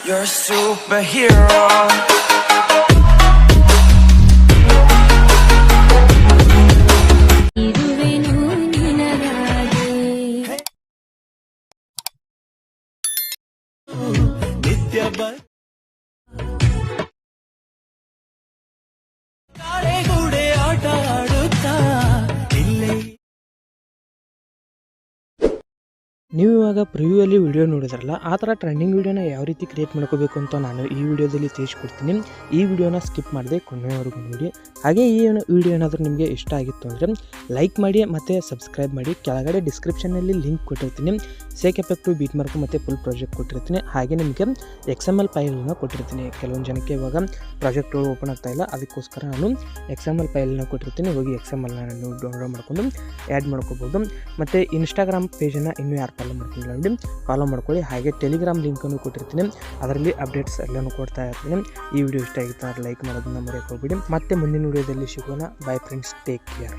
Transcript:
You're a superhero. ನೀವು ಇವಾಗ ಪ್ರಿವ್ಯೂಯಲ್ಲಿ video ನೋಡಿದ್ರಲ್ಲ, ಆ ಥರ ಟ್ರೆಂಡಿಂಗ್ ವೀಡಿಯೋನ ಯಾವ ರೀತಿ ಕ್ರಿಯೇಟ್ ಮಾಡ್ಕೋಬೇಕು ಅಂತ ನಾನು ಈ ವಿಡಿಯೋದಲ್ಲಿ ತಿಳಿಸ್ಕೊಡ್ತೀನಿ. ಈ ವಿಡಿಯೋನ ಸ್ಕಿಪ್ ಮಾಡದೆ ಕೊನೆಯವರೆಗೂ ನೋಡಿ. ಹಾಗೆ ಈ ವಿಡಿಯೋ ಏನಾದರೂ ನಿಮಗೆ ಇಷ್ಟ ಆಗಿತ್ತು ಅಂದರೆ ಲೈಕ್ ಮಾಡಿ ಮತ್ತು ಸಬ್ಸ್ಕ್ರೈಬ್ ಮಾಡಿ. ಕೆಳಗಡೆ ಡಿಸ್ಕ್ರಿಪ್ಷನಲ್ಲಿ ಲಿಂಕ್ ಕೊಟ್ಟಿರ್ತೀನಿ, ಸೇಕ್ ಎಫೆಕ್ಟು, ಬೀಟ್ ಮಾರ್ಕು ಮತ್ತು ಫುಲ್ ಪ್ರಾಜೆಕ್ಟ್ ಕೊಟ್ಟಿರ್ತೀನಿ. ಹಾಗೆ ನಿಮಗೆ XML ಫೈಲನ್ನು ಕೊಟ್ಟಿರ್ತೀನಿ. ಕೆಲವೊಂದು ಜನಕ್ಕೆ ಇವಾಗ ಪ್ರಾಜೆಕ್ಟ್ಗಳು ಓಪನ್ ಆಗ್ತಾ ಇಲ್ಲ, ಅದಕ್ಕೋಸ್ಕರ ನಾನು XML ಫೈಲನ್ನು ಕೊಟ್ಟಿರ್ತೀನಿ. ಹೋಗಿ XMLನ ನೀವು ಡೌನ್ಲೋಡ್ ಮಾಡ್ಕೊಂಡು ಆ್ಯಡ್ ಮಾಡ್ಕೋಬೋದು. ಮತ್ತು ಇನ್ಸ್ಟಾಗ್ರಾಮ್ ಪೇಜನ್ನು ಇನ್ನೂ ಯಾರು ಫಾಲೋ ಮಾಡ್ಕೊಂಡಿಲ್ಲ ನೋಡಿ, ಫಾಲೋ ಮಾಡ್ಕೊಳ್ಳಿ. ಹಾಗೆ ಟೆಲಿಗ್ರಾಮ್ ಲಿಂಕನ್ನು ಕೊಟ್ಟಿರ್ತೀನಿ, ಅದರಲ್ಲಿ ಅಪ್ಡೇಟ್ಸ್ ಎಲ್ಲನೂ ಕೊಡ್ತಾ ಇರ್ತೀನಿ. ಈ ವಿಡಿಯೋ ಇಷ್ಟ ಆಗಿತ್ತು ಅಂದರೆ ಲೈಕ್ ಮಾಡೋದನ್ನ ಮರೆಯೋಕೆ ಹೋಗ್ಬಿಡಿ. ಮತ್ತೆ ಮುಂದಿನ ವಿಡಿಯೋದಲ್ಲಿ ಸಿಗೋಣ. By friends, take care.